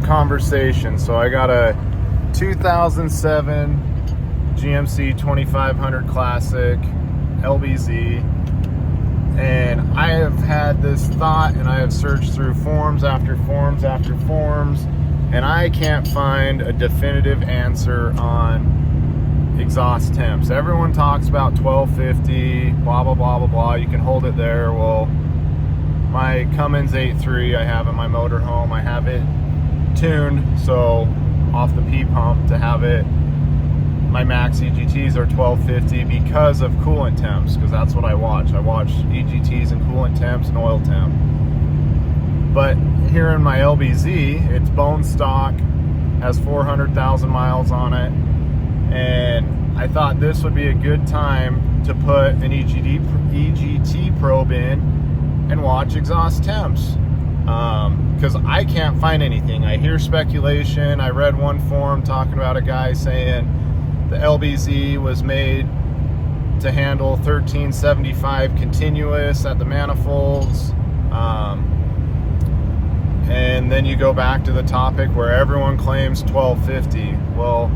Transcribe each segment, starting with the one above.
conversation. So I got a 2007 GMC 2500 Classic LBZ, and I have had this thought, and I have searched through forums after forums after forums, and I can't find a definitive answer on exhaust temps. Everyone talks about 1250, blah blah blah blah blah. You can hold it there. Well, my Cummins 8.3 I have in my motorhome, I have it tuned so off the P pump to have it. My max EGTs are 1250 because of coolant temps, because that's what I watch. I watch EGTs and coolant temps and oil temp. But here in my LBZ, it's bone stock, has 400,000 miles on it, and I thought this would be a good time to put an EGT probe in and watch exhaust temps. Because I can't find anything. I hear speculation. I read one forum talking about a guy saying the LBZ was made to handle 1375 continuous at the manifolds. And then you go back to the topic where everyone claims 1250. Well,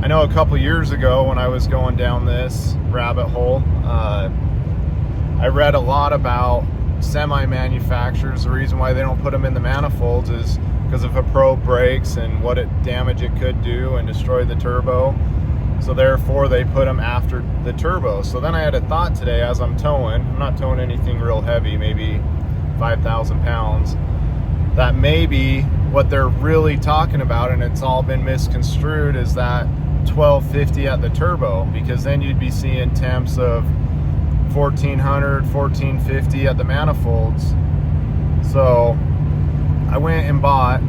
I know a couple years ago when I was going down this rabbit hole, I read a lot about semi-manufacturers. The reason why they don't put them in the manifolds is because if a probe breaks and what damage it could do and destroy the turbo. So therefore they put them after the turbo. So then I had a thought today as I'm towing. I'm not towing anything real heavy, maybe 5,000 pounds. That maybe what they're really talking about, and it's all been misconstrued, is that 1250 at the turbo, because then you'd be seeing temps of 1400, 1450 at the manifolds. So I went and bought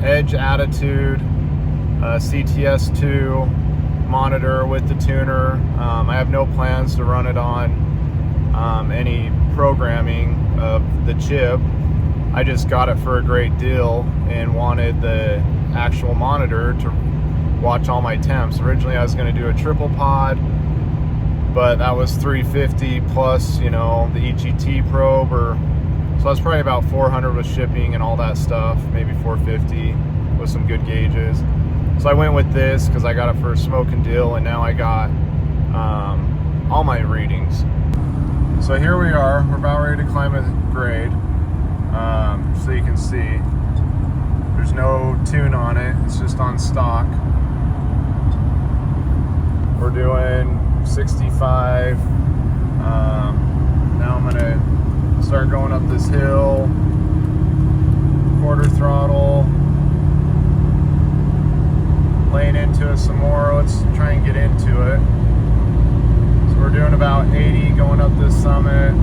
Edge Attitude CTS2 monitor with the tuner. I have no plans to run it on any programming of the chip. I just got it for a great deal and wanted the actual monitor to watch all my temps. Originally I was going to do a triple pod, but that was 350 plus, you know, the EGT probe, so that's probably about 400 with shipping and all that stuff, maybe 450 with some good gauges. So I went with this because I got it for a smoking deal, and now I got all my readings. So here we are, we're about ready to climb a grade. So you can see there's no tune on it, it's just on stock. We're doing 65. Now I'm gonna start going up this hill, quarter throttle, laying into it some more. Let's try and get into it. So we're doing about 80 going up this summit.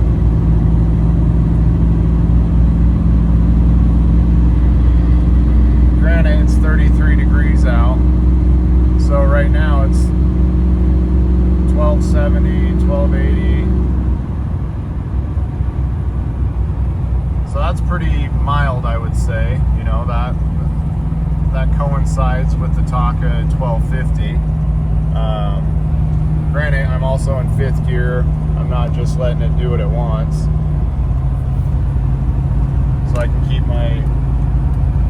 Granted, it's 33 degrees out, so right now it's 1270, 1280. So that's pretty mild, I would say. You know, that coincides with the Taka 1250. Granted, I'm also in 5th gear. I'm not just letting it do what it wants. So I can keep my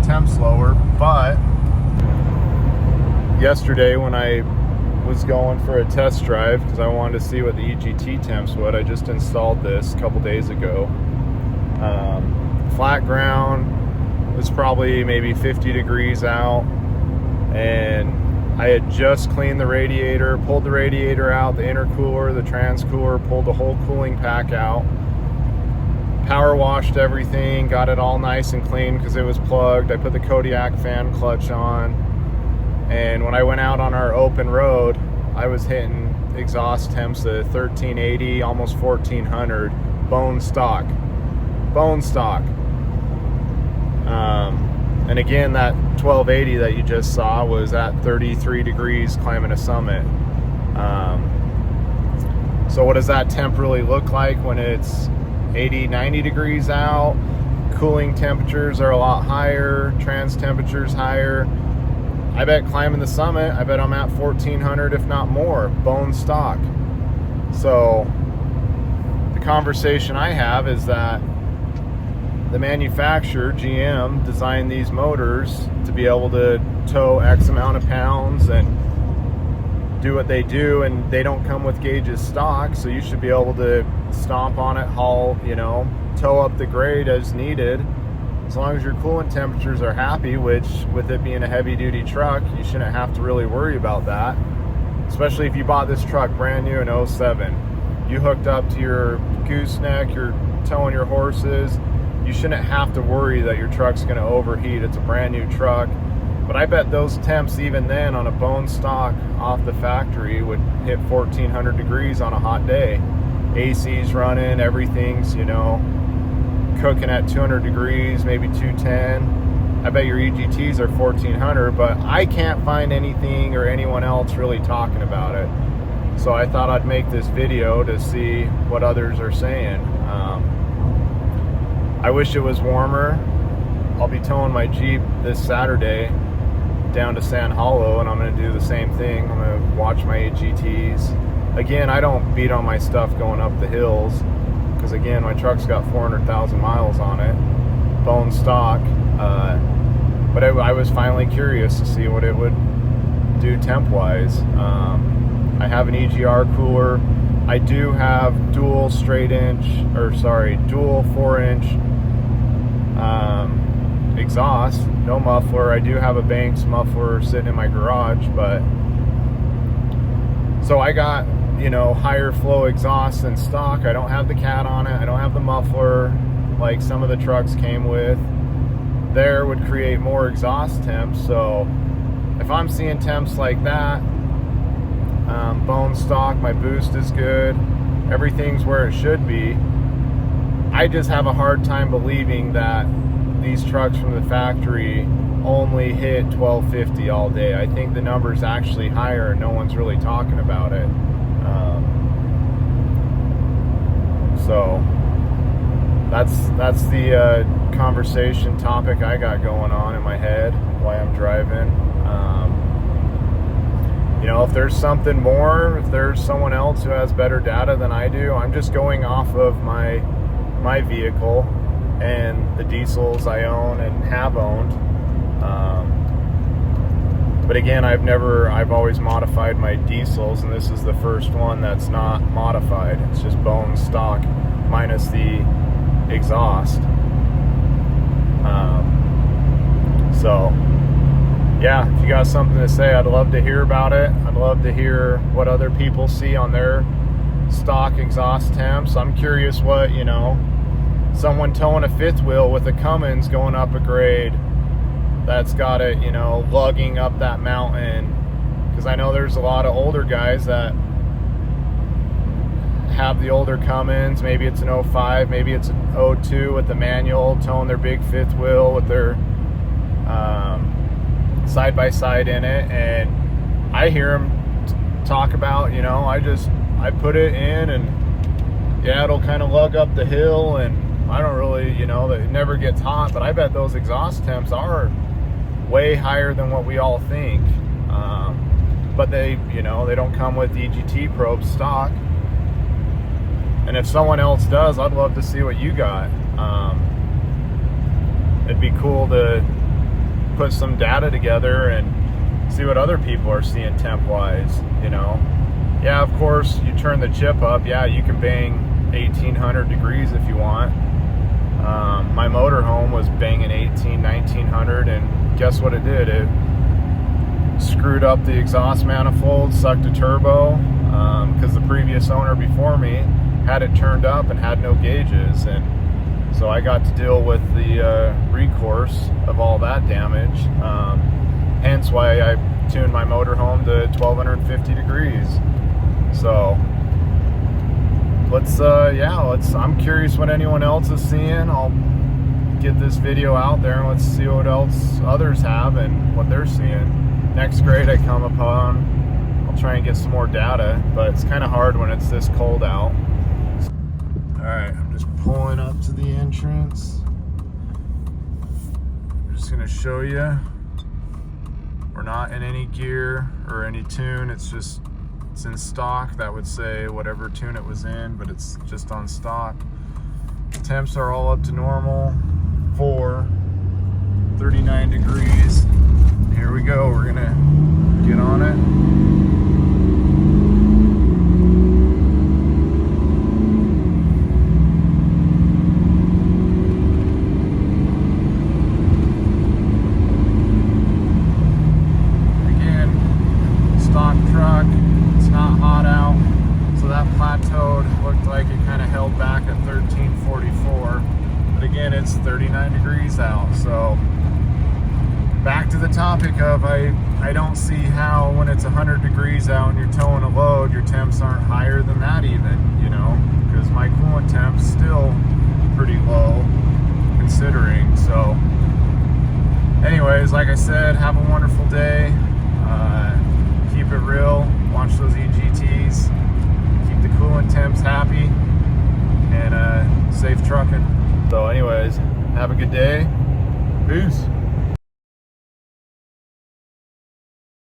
temps lower. But yesterday when I was going for a test drive, because I wanted to see what the EGT temps would, I just installed this a couple days ago. Flat ground was probably maybe 50 degrees out, and I had just cleaned the radiator, pulled the radiator out, the intercooler, the transcooler, pulled the whole cooling pack out, power washed everything, got it all nice and clean because it was plugged. I put the Kodiak fan clutch on, and when I went out on our open road, I was hitting exhaust temps at 1380, almost 1400, bone stock. And again, that 1280 that you just saw was at 33 degrees climbing a summit. So what does that temp really look like when it's 80, 90 degrees out? Cooling temperatures are a lot higher, trans temperatures higher. I bet climbing the summit, I bet I'm at 1400 if not more, bone stock. So the conversation I have is that the manufacturer, GM, designed these motors to be able to tow X amount of pounds and do what they do, and they don't come with gauges stock, so you should be able to stomp on it, haul, you know, tow up the grade as needed. As long as your coolant temperatures are happy, which with it being a heavy duty truck, you shouldn't have to really worry about that. Especially if you bought this truck brand new in 07. You hooked up to your gooseneck, you're towing your horses, you shouldn't have to worry that your truck's gonna overheat. It's a brand new truck. But I bet those temps even then on a bone stock off the factory would hit 1400 degrees on a hot day. AC's running, everything's, you know, cooking at 200 degrees, maybe 210. I bet your EGTs are 1400, but I can't find anything or anyone else really talking about it. So I thought I'd make this video to see what others are saying. I wish it was warmer. I'll be towing my Jeep this Saturday down to Sand Hollow, and I'm going to do the same thing. I'm going to watch my EGTs. Again, I don't beat on my stuff going up the hills, because again, my truck's got 400,000 miles on it, bone stock. But I was finally curious to see what it would do temp-wise. I have an EGR cooler. I do have dual 4-inch exhaust, no muffler. I do have a Banks muffler sitting in my garage, but so I got, you know, higher flow exhaust than stock. I don't have the cat on it. I don't have the muffler like some of the trucks came with. There would create more exhaust temps. So if I'm seeing temps like that, bone stock, my boost is good, everything's where it should be, I just have a hard time believing that these trucks from the factory only hit 1250 all day. I think the number's actually higher and no one's really talking about it. So that's the conversation topic I got going on in my head while I'm driving. You know, if there's something more, if there's someone else who has better data than I do, I'm just going off of my vehicle and the diesels I own and have owned. But again, I've always modified my diesels, and this is the first one that's not modified. It's just bone stock minus the exhaust. So yeah, if you got something to say, I'd love to hear about it. I'd love to hear what other people see on their stock exhaust temps. I'm curious what, you know, someone towing a fifth wheel with a Cummins going up a grade that's got it, you know, lugging up that mountain. Because I know there's a lot of older guys that have the older Cummins. Maybe it's an 05, maybe it's an 02 with the manual, towing their big fifth wheel with their side by side in it, and I hear them talk about, you know, I put it in and yeah, it'll kind of lug up the hill, and I don't really, you know, it never gets hot, but I bet those exhaust temps are way higher than what we all think. But they, you know, they don't come with EGT probe stock. And if someone else does, I'd love to see what you got. It'd be cool to put some data together and see what other people are seeing temp wise, you know. Yeah, of course, you turn the chip up, yeah, you can bang 1800 degrees if you want. My motorhome was banging 1900, and guess what it did? It screwed up the exhaust manifold, sucked a turbo, because the previous owner before me had it turned up and had no gauges, and so I got to deal with the recourse of all that damage. Hence why I tuned my motorhome to 1250 degrees. So I'm curious what anyone else is seeing. I'll get this video out there and let's see what else others have and what they're seeing. Next grade I come upon, I'll try and get some more data, but it's kind of hard when it's this cold out. Alright, I'm just pulling up to the entrance. I'm just going to show you. We're not in any gear or any tune. It's in stock. That would say whatever tune it was in, but it's just on stock. Temps are all up to normal. 4, 39 degrees. Here we go, we're gonna get on it. Truck, it's not hot out, so that plateaued. Looked like it kind of held back at 1344, but again, it's 39 degrees out. So back to the topic of I don't see how when it's 100 degrees out and you're towing a load, your temps aren't higher than that even, you know, because my coolant temp's still pretty low considering. So anyways, like I said, have a wonderful day. Keep it real, watch those EGTs, keep the coolant temps happy, and safe trucking. So anyways, have a good day. Peace.